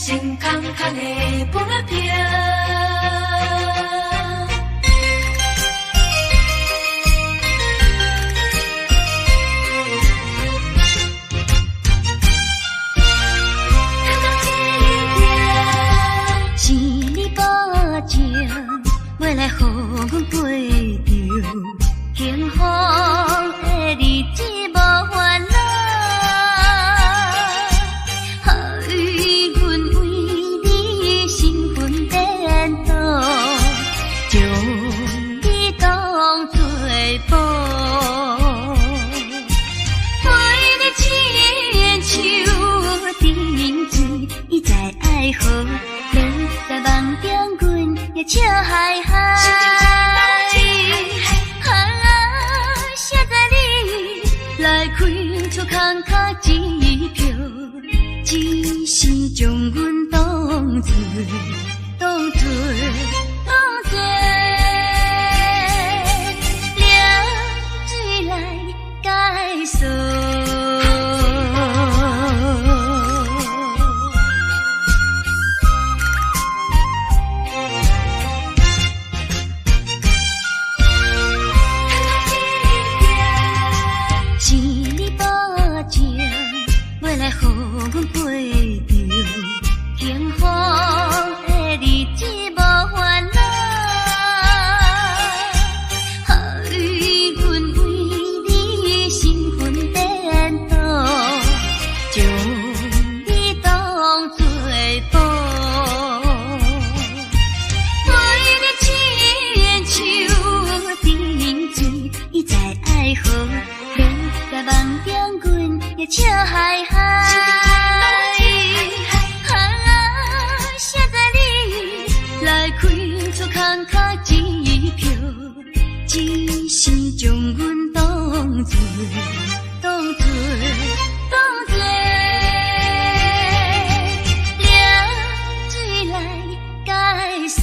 身空空的布拉飘。是你保证，未来予阮陪着幸福的日子无烦恼。好，你在梦中，阮也笑嗨嗨。现在你来开出空卡支票，只是将阮当作了水来解锁。来予阮陪着幸福的日子无烦恼，予阮为你身份颠倒，将你当作宝，陪你亲像甜水，伊在爱河，你在梦中，阮也笑嗨嗨。空卡支票，只是将阮当作凉水来解锁。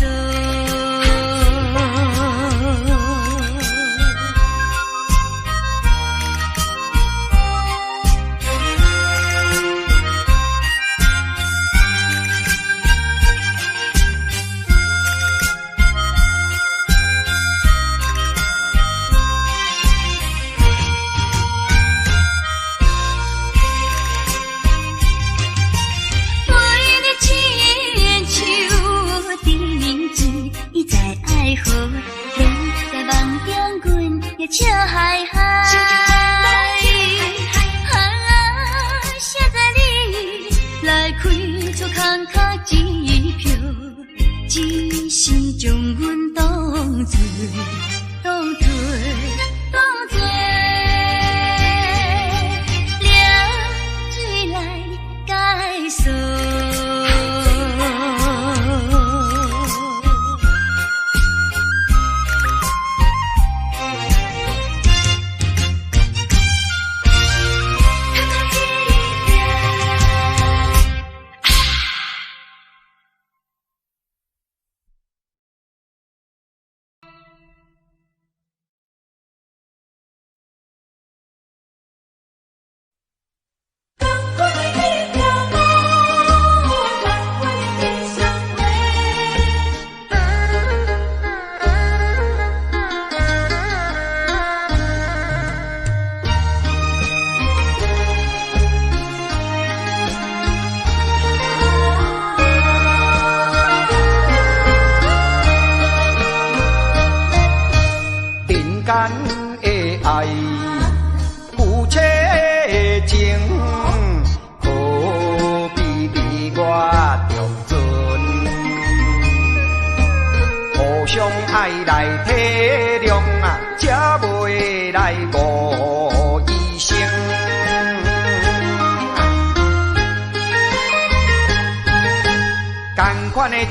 笑嗨嗨，现在你来开出空卡支票，只是将阮当作凉水来解锁。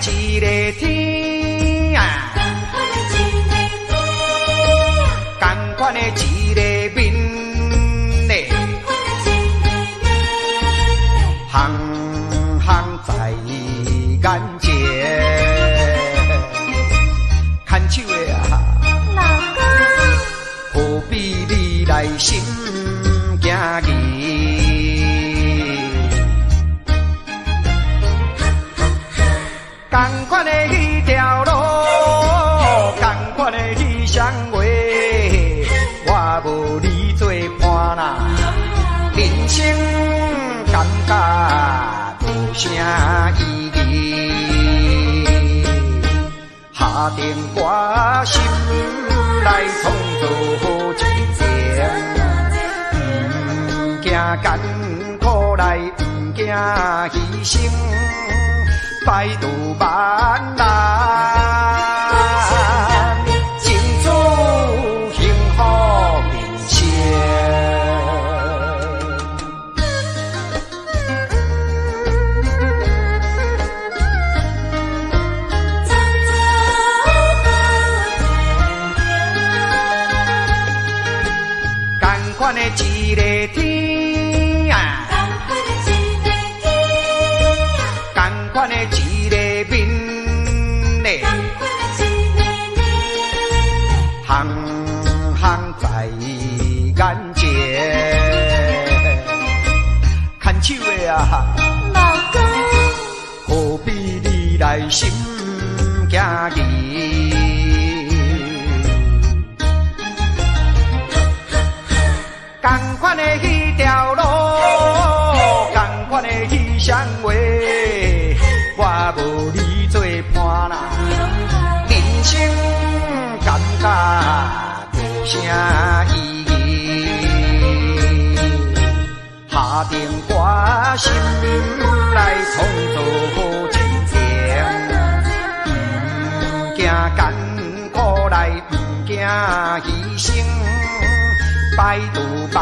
一个天啊，同款的一个面嘞，行行在眼前，牵手的啊，老公，何必你来心惊疑？款的迄条路，同款的迄双话，我无你做伴啦，人生感觉无啥意义。下定决心来创造真情，不惊艰苦来，不惊牺牲。百度万难，尽祝幸福人生。同款的一个天啊！同款的一个面嘞，行行在眼前，牵手的啊，老公，何必你来心惊疑？同款的迄条路，同款的迄双话。我无你做伴啦，人生感觉无啥意义。下定决心来创造真情，不惊艰苦来，不惊牺牲，百度万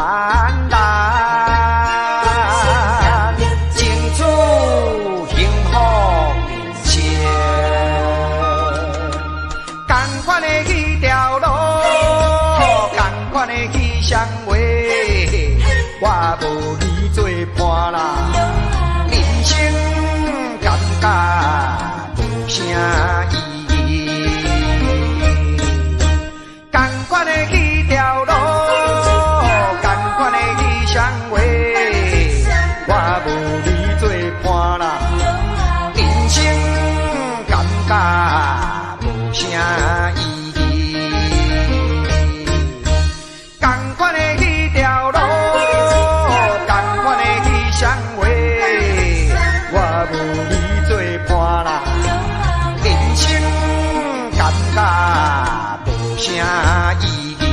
难。同款的迄条路，同款的迄双话，我无你做伴啦，人生感觉无啥意义。同款的迄条路，同款的迄双话，我无你做伴啦，人生感觉无啥意义。啥意义？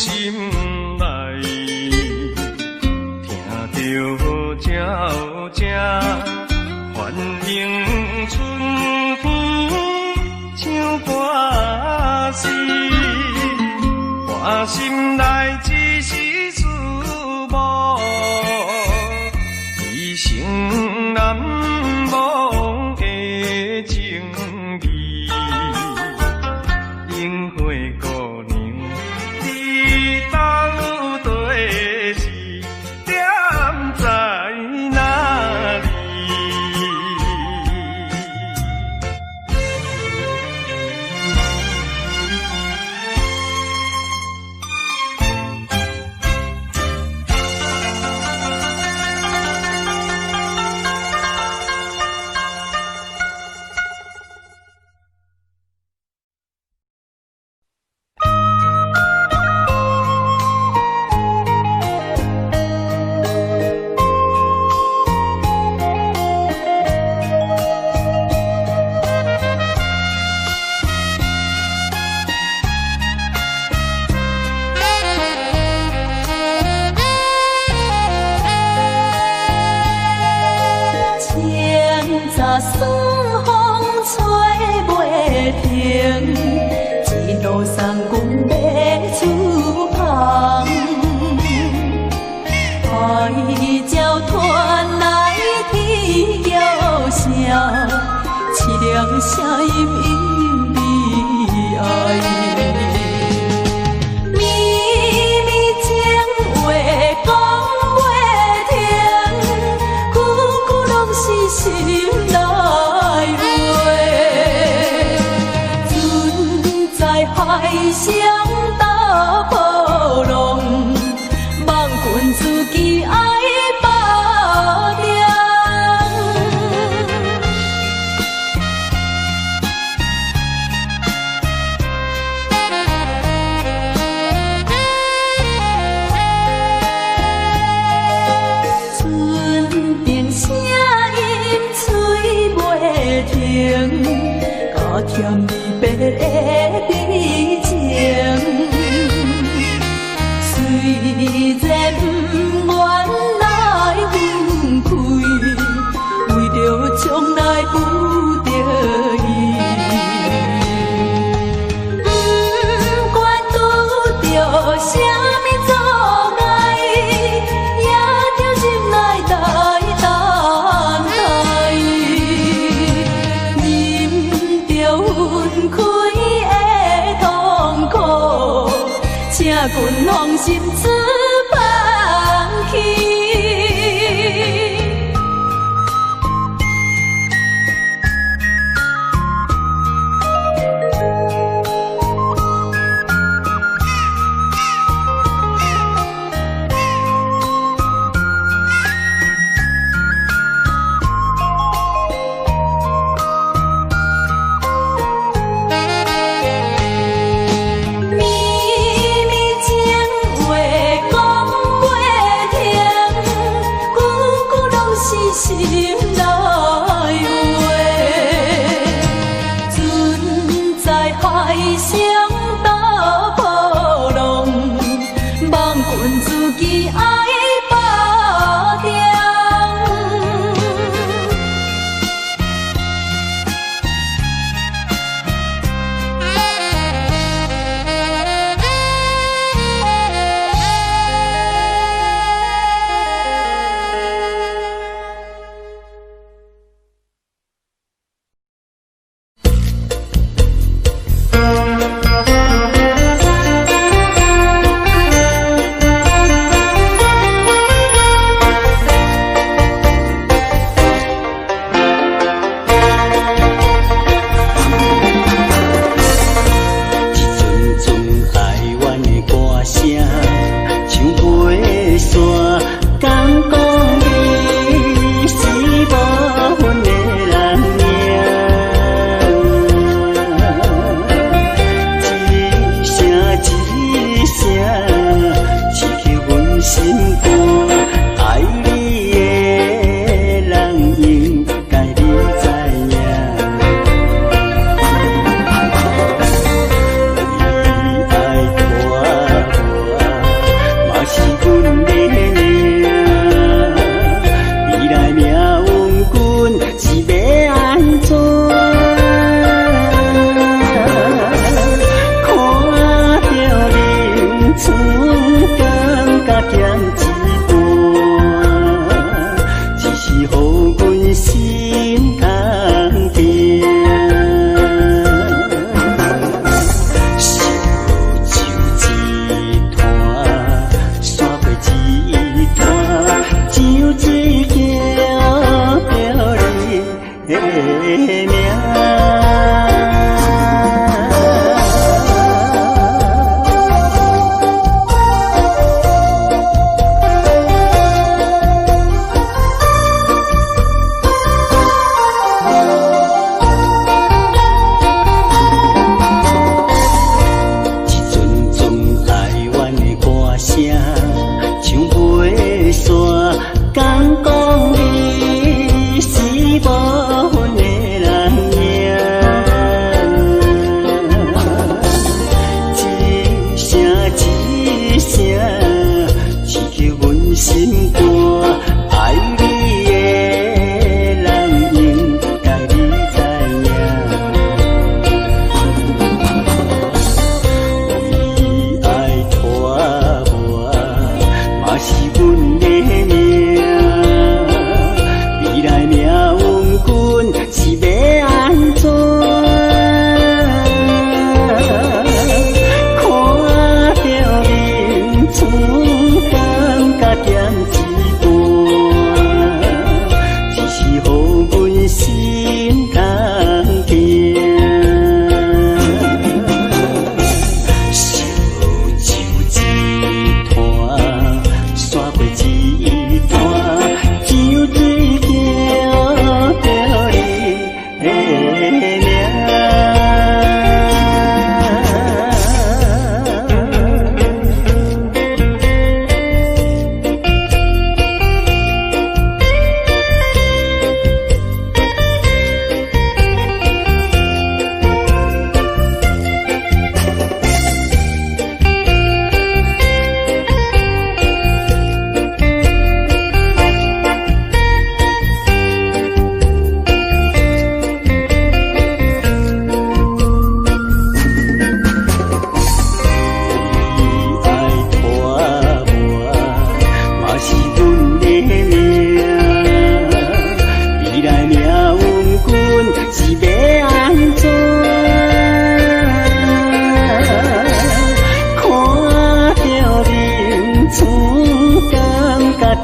心内，听着鸟声，欢迎春天唱歌诗，我心内只是思慕，一生难忘的情义。樱花姑娘，你到底是踮在哪里？春风吹袂停，一路送阮要出航。海鸟传来啼叫声，凄凉声音隐悲哀。绵绵情话讲袂停，句句拢是心内话。船在海上打波浪，望君自己爱百点。春边声音吹袂停，加添离别的悲情。虽然不愿来分开，为着将来有着伊。不管拄着啥物阻碍，也着心内来等待。忍着分开的痛苦，请君放心自放弃。绵绵情话讲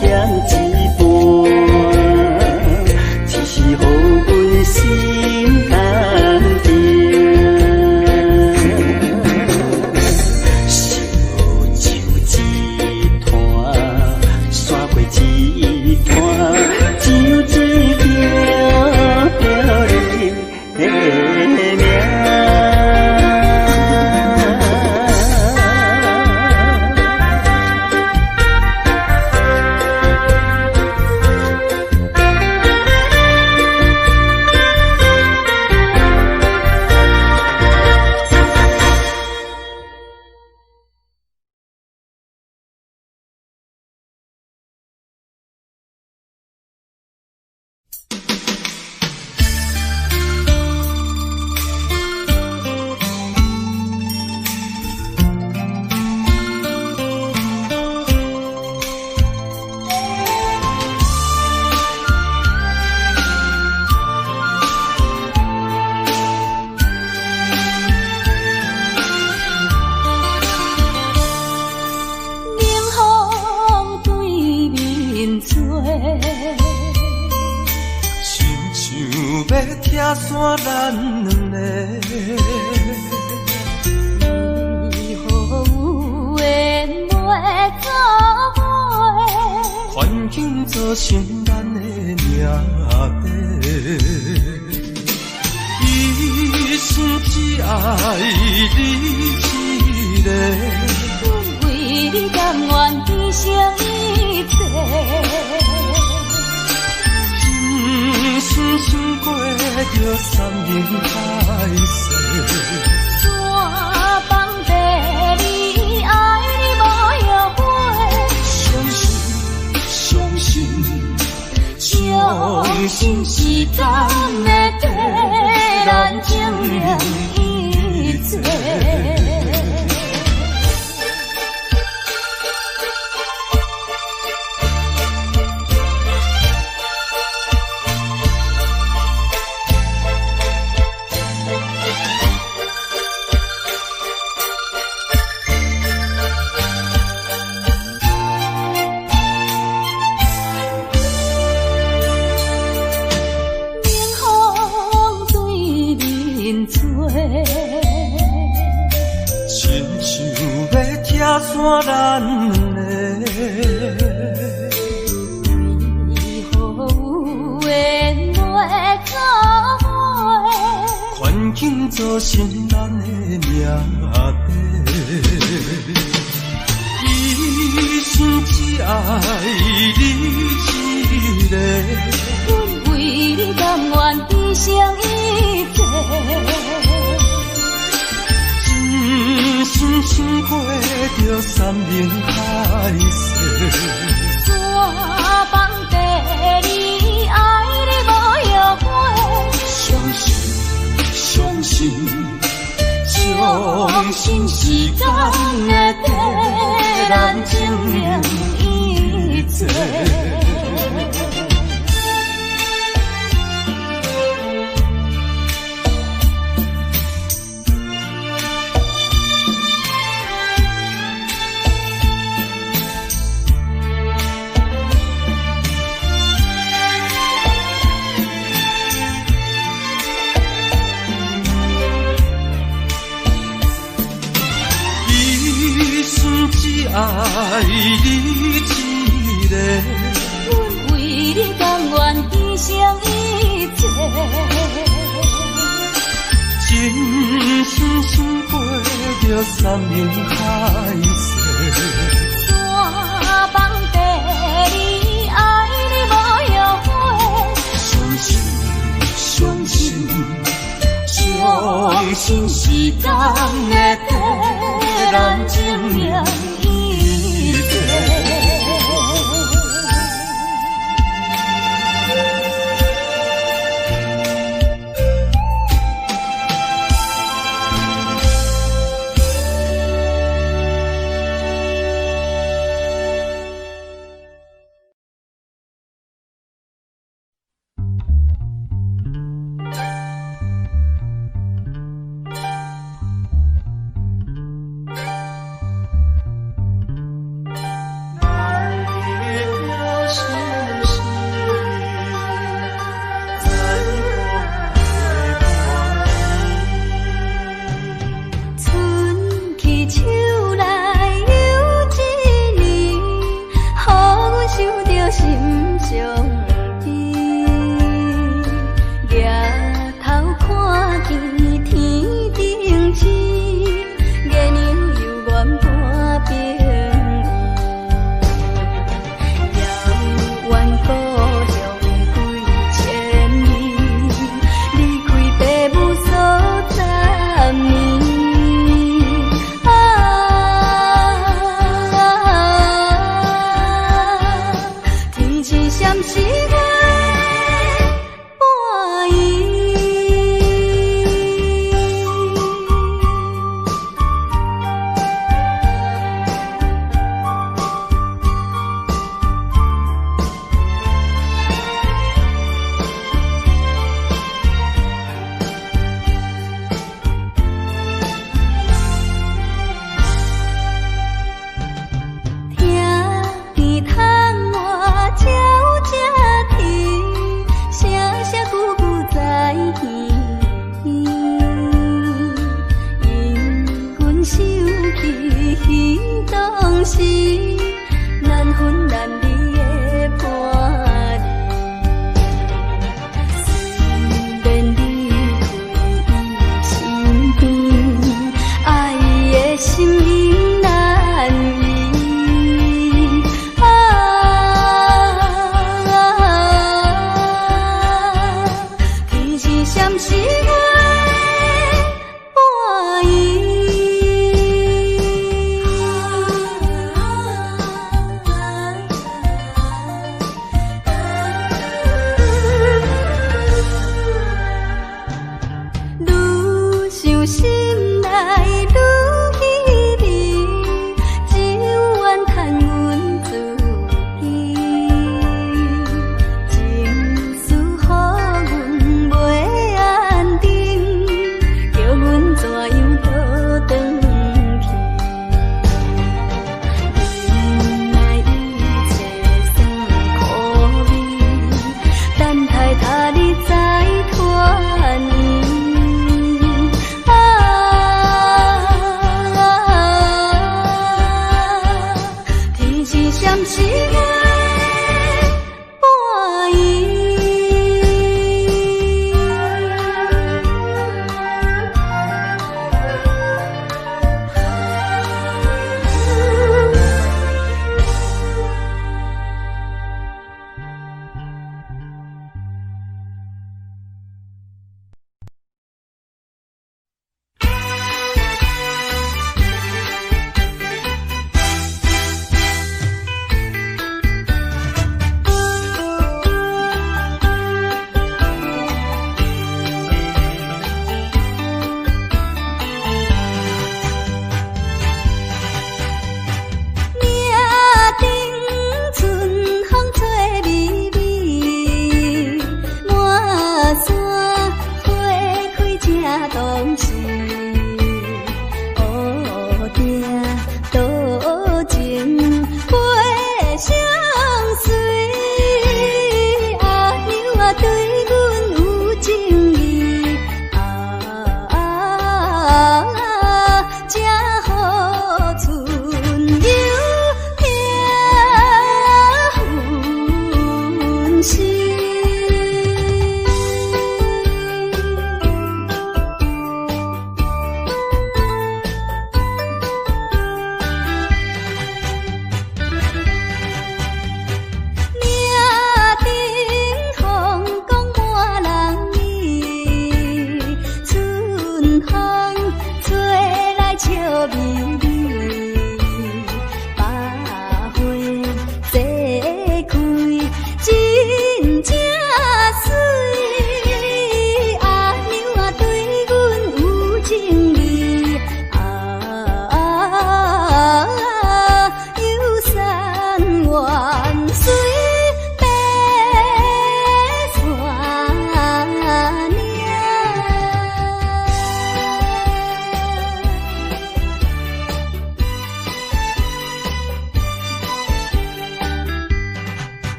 减一半，只是予阮心安定。烧酒一坛，刷过一坛，酒醉飘飘你的名。拆散咱两个，以后有缘袂做伙，环境造成咱的命地。一生只爱你一个，阮为你甘愿牺牲一切。深深过着三年海誓，山崩地离，爱你无后悔。相信相信时间会替咱证明一切。拆散咱两个，以后有缘袂做伙，环境造成咱的命地。一生只爱你一个，阮为你甘愿牺牲一切。深深过着三年海誓，山崩地离，爱你无后悔。相信时间会替咱证明一切。爱你一个，阮为你甘愿牺牲一切。深深过着三年海誓，山崩地离，爱你无后悔。相信时间会替咱证明一切。是难分难离的伴侣。虽然你陪伊身边，爱伊的心意难移。其实闪是我的伴意。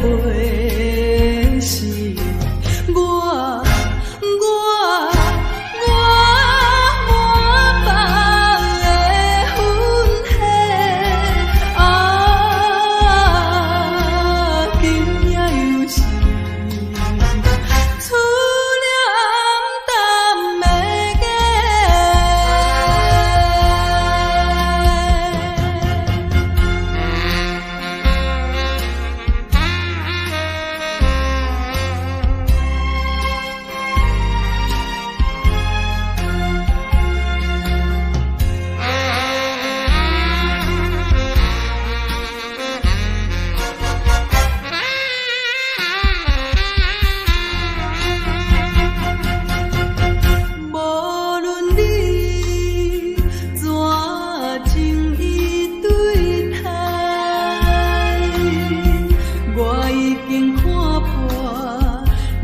袂死，我满腹的愤恨今夜又是思念淡的家。无论你怎情意对待，我已经看破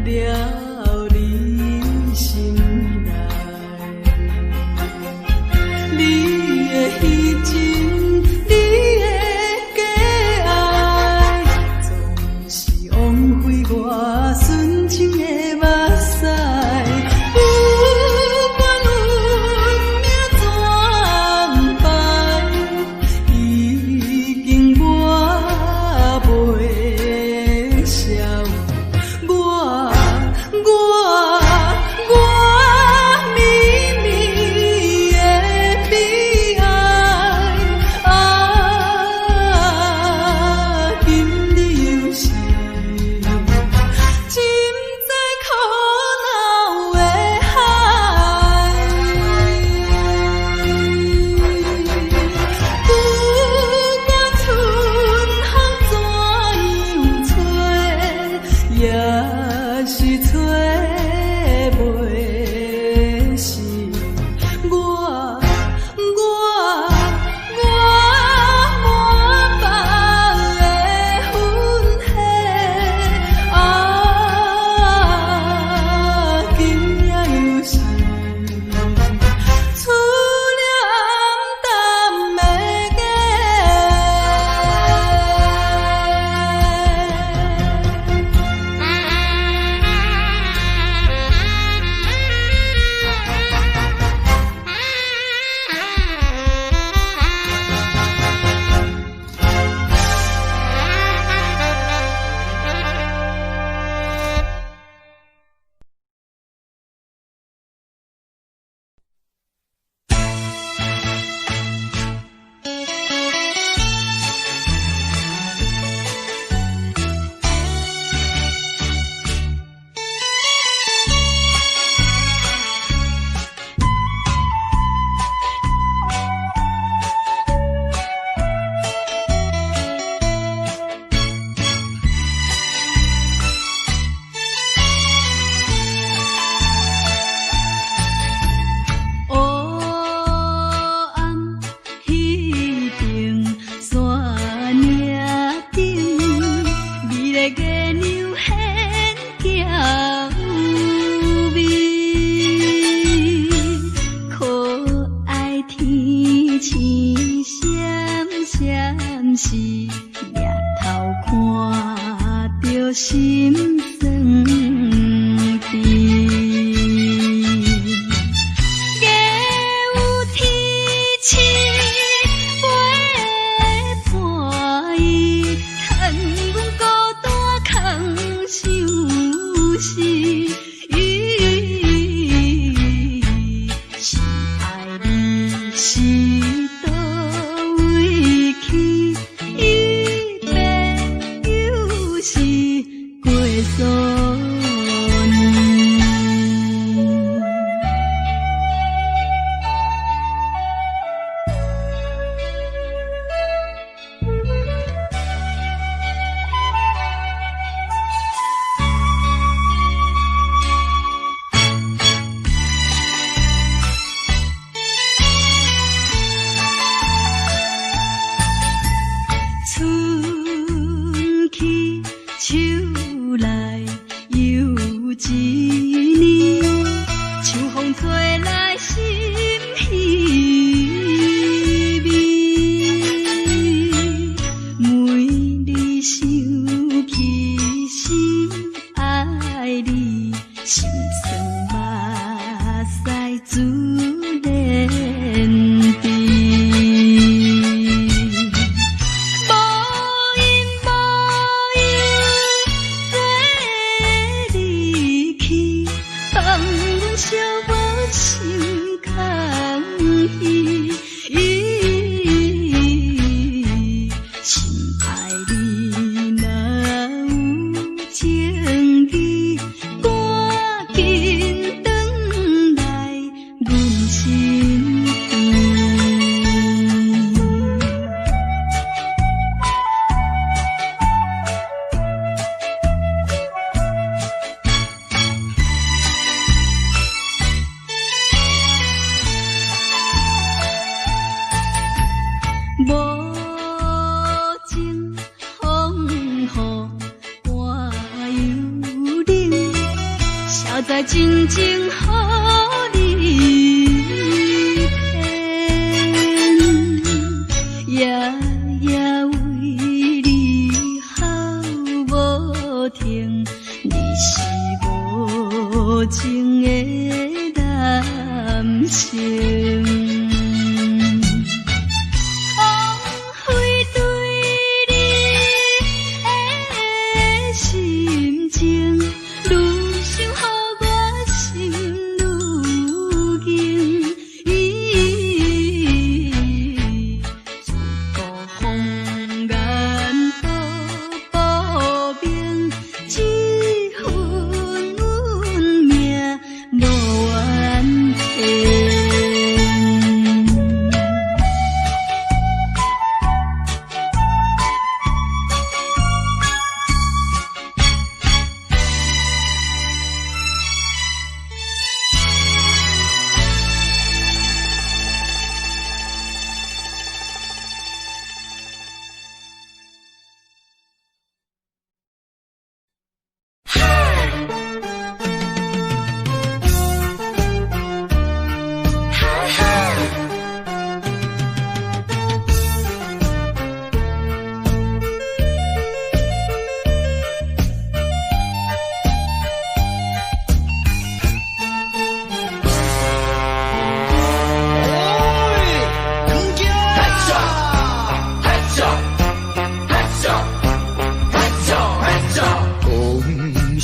了你心内。你的虚情，你的假爱，总是枉费我纯情的目屎。不管运命怎败，已经我袂消。我秘密的悲哀，今日又是浸在苦恼的海。不管春风怎样吹，也是吹袂死我满腹的愤恨今夜又是思念淡的是夜头看着心酸甜，假有天赐陪伴伊，趁阮孤单空想死。是爱你是倒位去？一别又是过山。想起心爱你，心酸目屎自然滴。无因无缘离去，放阮寂寞心空虚。心爱你若有情意，赶紧转来阮身边。无情风雨半幽冷，谁知真情予你骗？夜夜为你哭无停，你是无情的男性。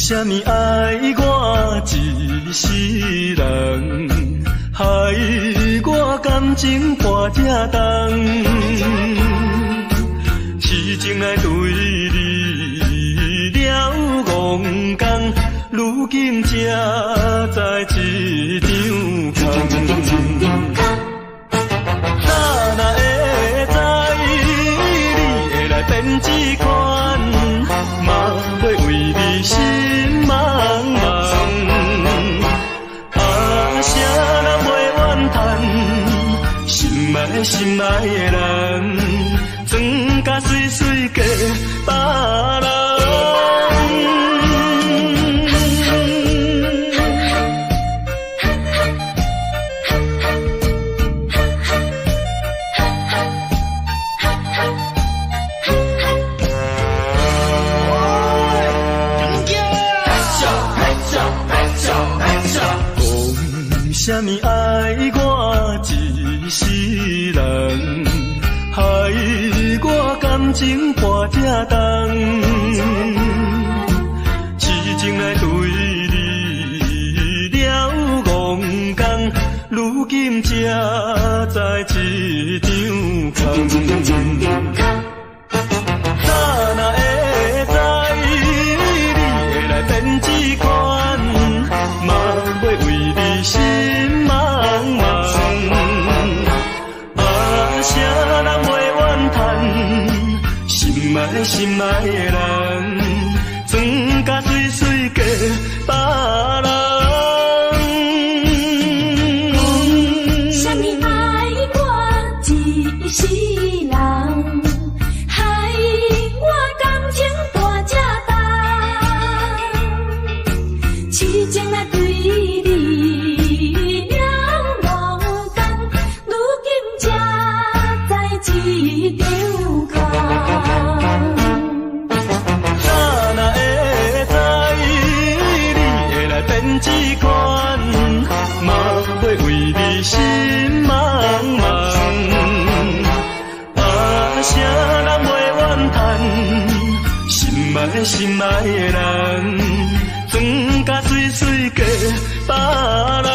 啥物爱我一世人，害我感情破这重，痴情爱对你了戆讲，如今才知一场空。哪会知你会来变这款，嘛要为你心茫茫。谁人袂怨叹，心爱的人，装甲水水嫁别人。啥物爱我一世人，害我感情破这重，痴情来对你了戆讲，如今才知一场空。哪会知你会来变这款，嘛要为你心茫茫。谁人袂怨叹，心爱的人，装甲水水嫁别人。啥物爱我一世人，害我感情大这重，痴情来对你了戆讲，如今才知一场空。心茫茫。啊，啥人袂怨叹？心爱的人，装甲水水嫁别人。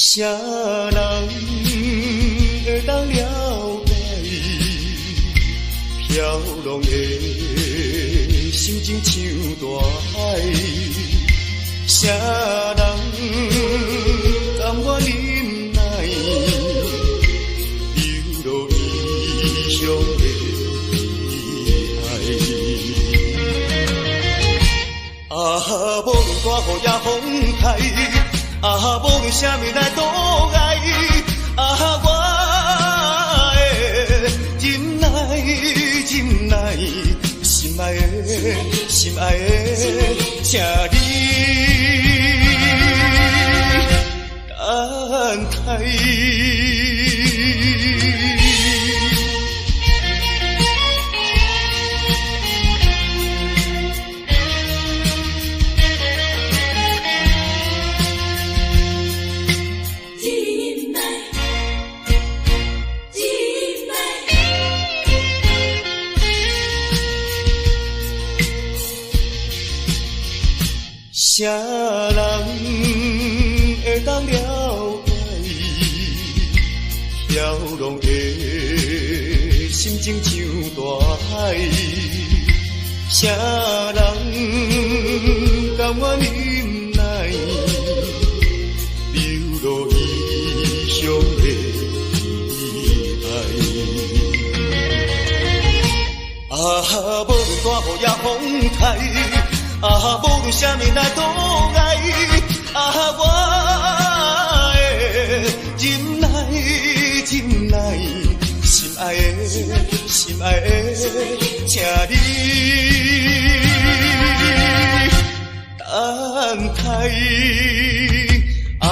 啥人会当了解飘浪的心情像大海？啥人甘愿忍耐流落异乡的海？啊，无论大雨也风台。啊，无论啥物来阻碍，啊，我会忍耐，忍耐，心爱的，心爱的，请你等待。啥人会当了解飘浪的心情像大海？啥人甘愿忍耐流落异乡的海？啊，无论大雨也风台。啊，无论啥物来阻碍，啊，我会忍耐，忍耐，心爱的，心爱的，请你等待。啊，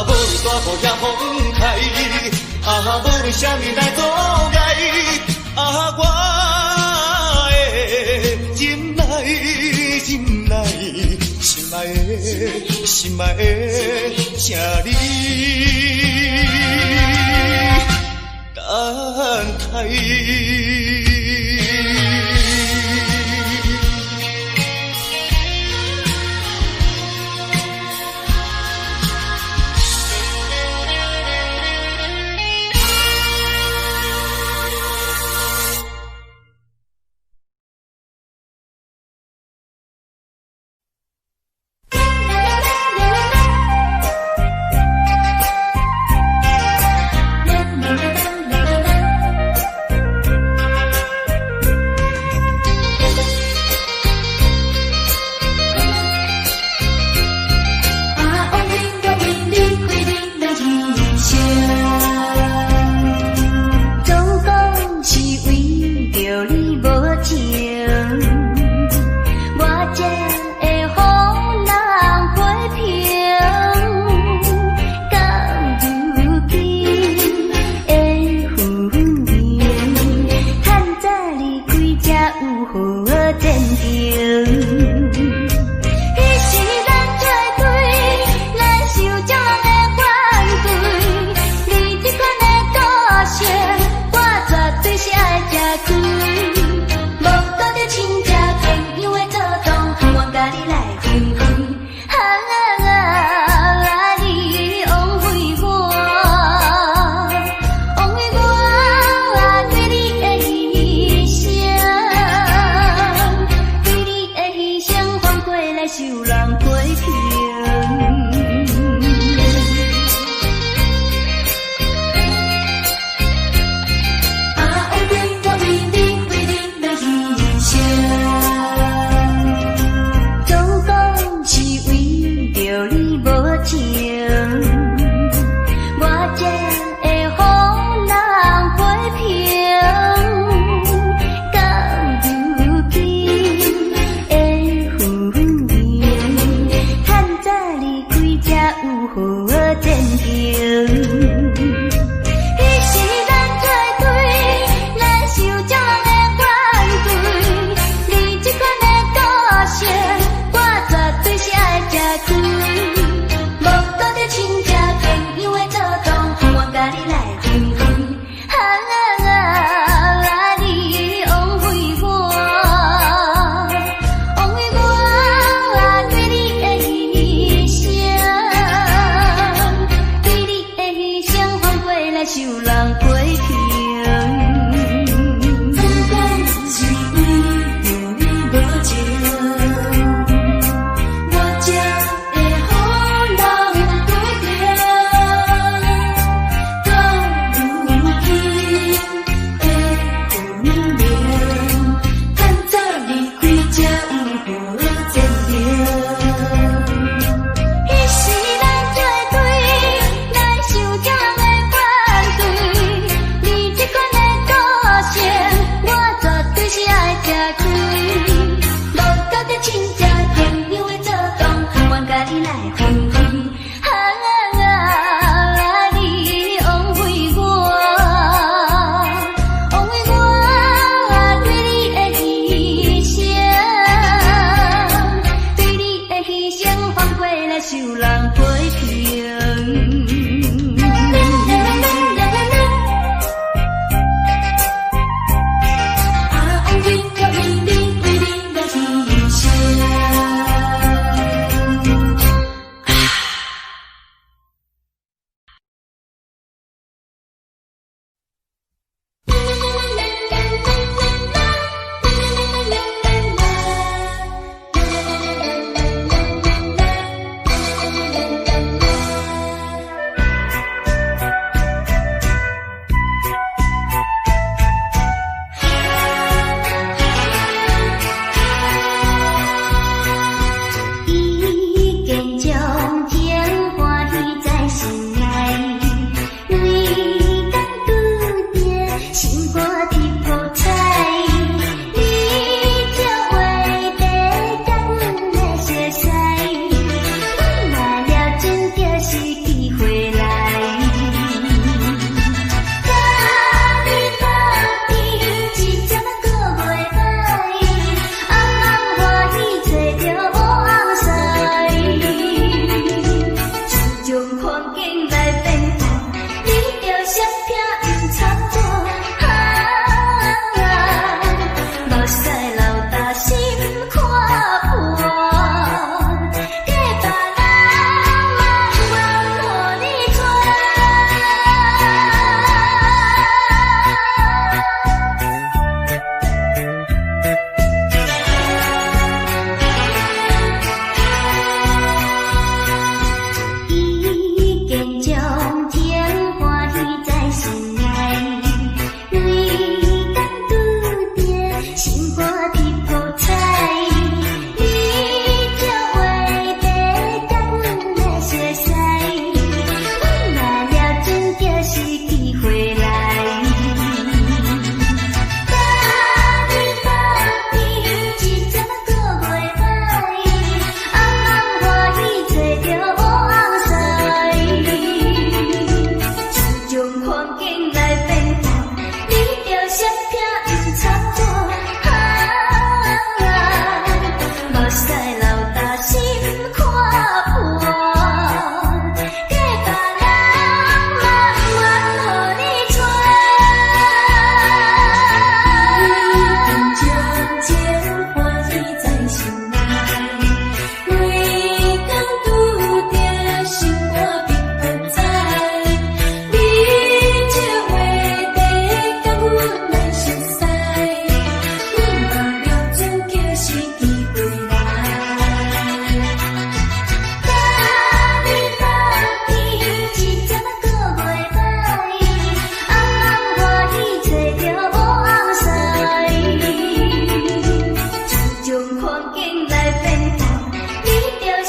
无论大雨也风台，啊，无论啥物来阻碍，啊，我会忍耐。忍耐，心爱的，心爱的，请你等待。受人批评。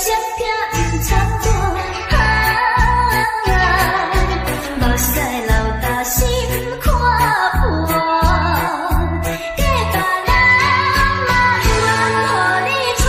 相拼不差我，目屎流大心看破，假别人嘛愿予你娶。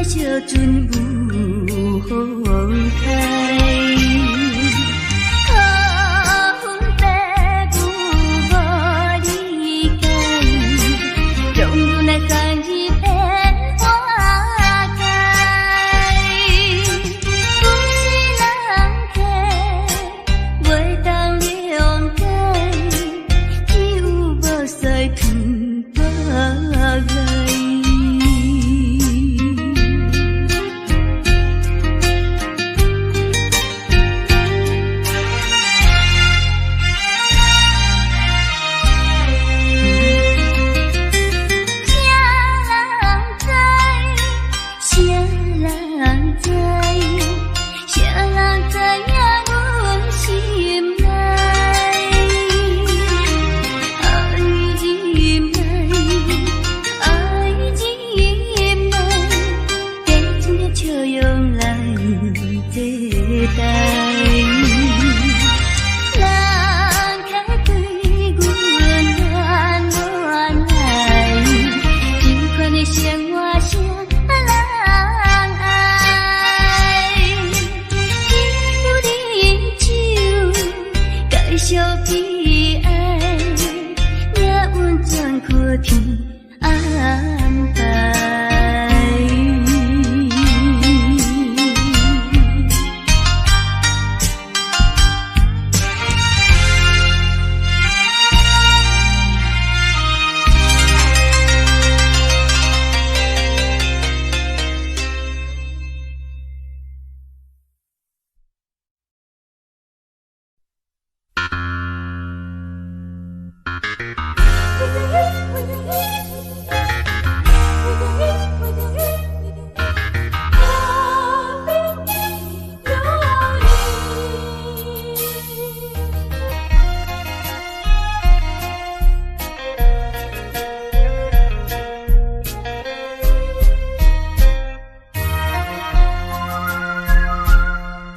小船无风开，可恨白骨无理解，终有那三日变花开。不是人客，袂当谅解，只有无使天白来。小悲哀，命运全靠天安排。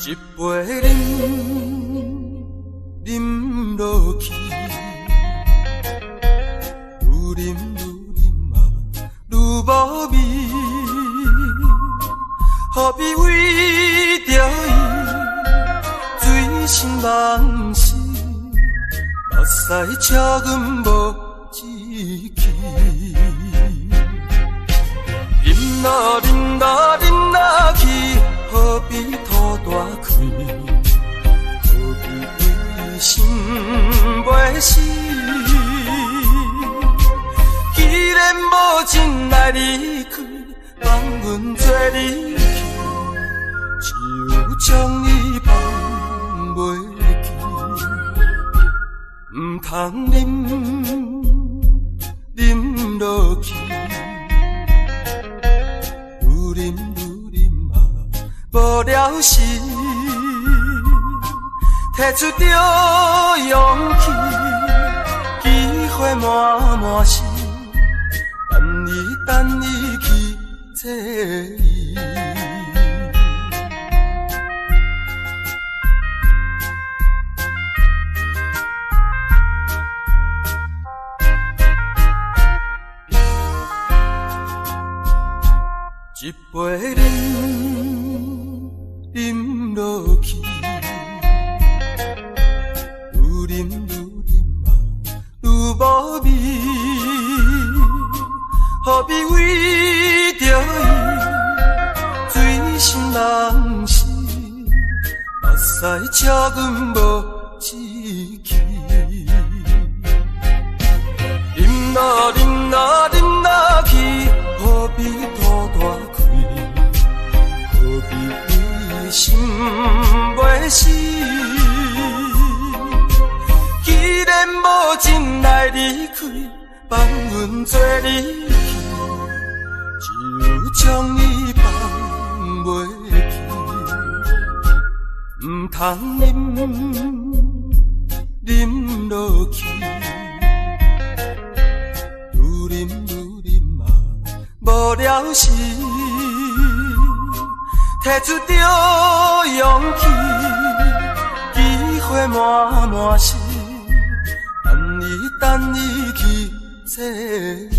一杯饮落去，愈饮啊愈无味，何必为着伊醉生梦死？目屎赤阮无一去。饮啦饮啦饮啦去，何必土大开？何必为心袂死？既然无情来离开，放阮做离去，只有将你放袂记。唔通啉落去，愈啉啊无了时，摕出着勇气，机会满是，等伊去找伊。一杯饮落去，愈啉啊愈无味，何必为着伊醉心人死？目屎请阮无志气。饮啦饮啦饮啦去，何必土大开？何必为心袂死？既然无情来离开，放阮做离去，只有将你放袂记。唔通啉落去，愈啉啊无了时，摕出着勇气，机会满是，等伊去找伊。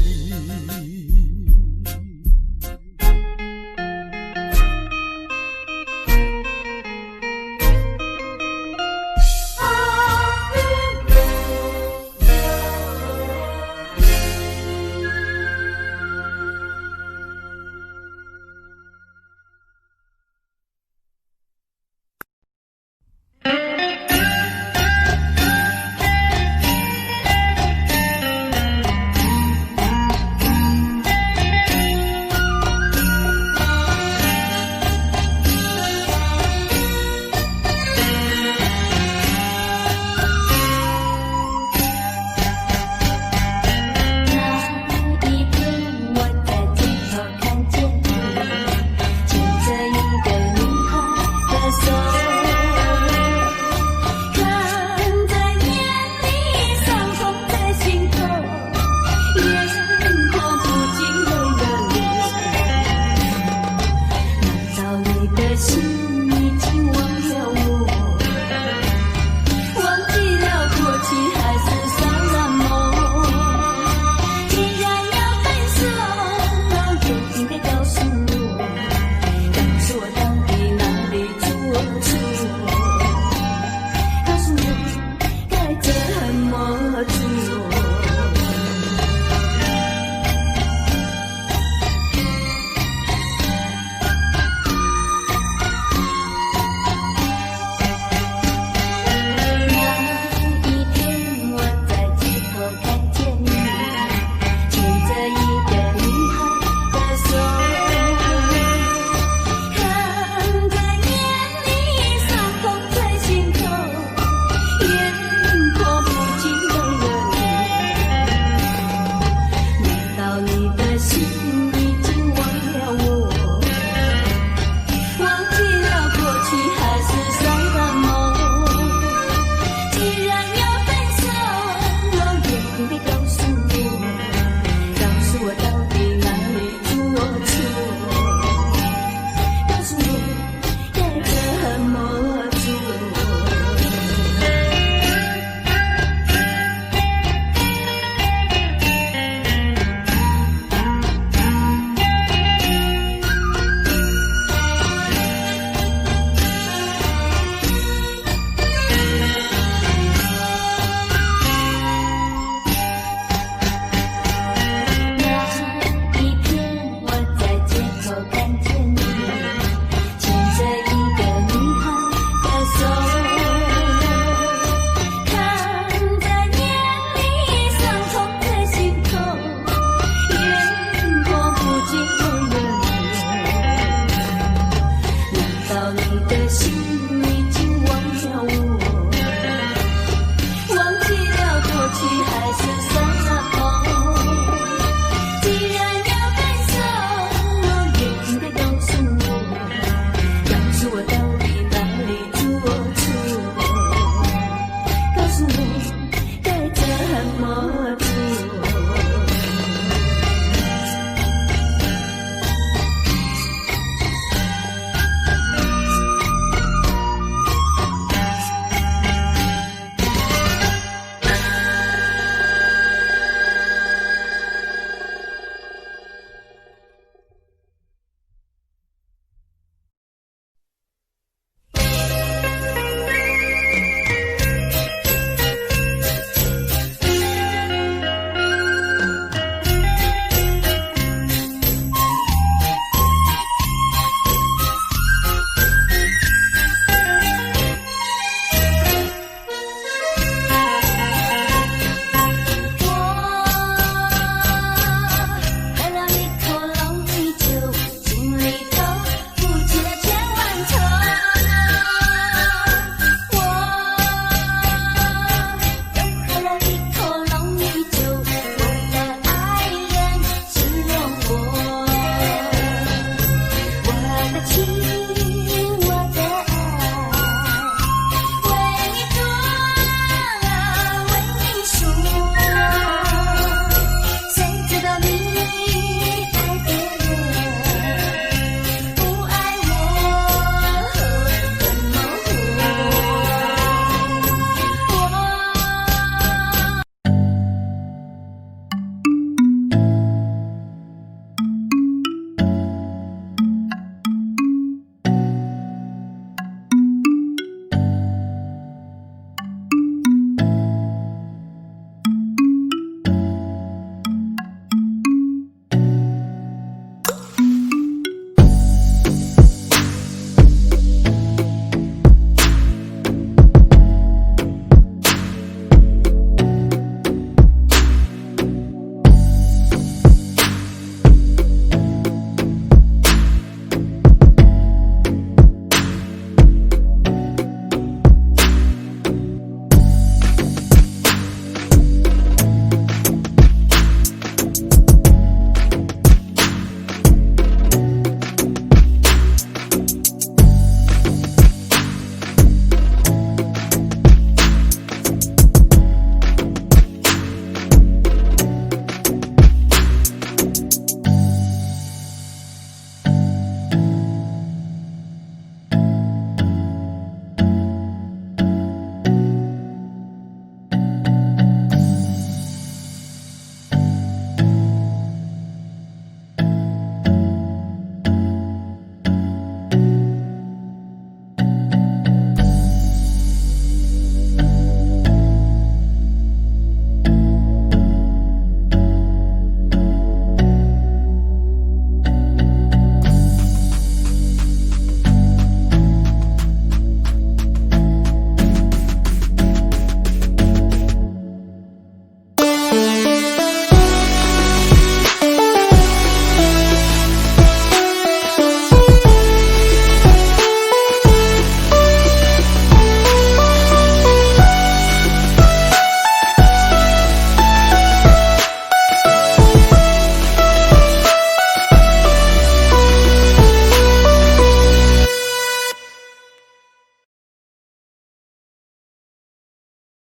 你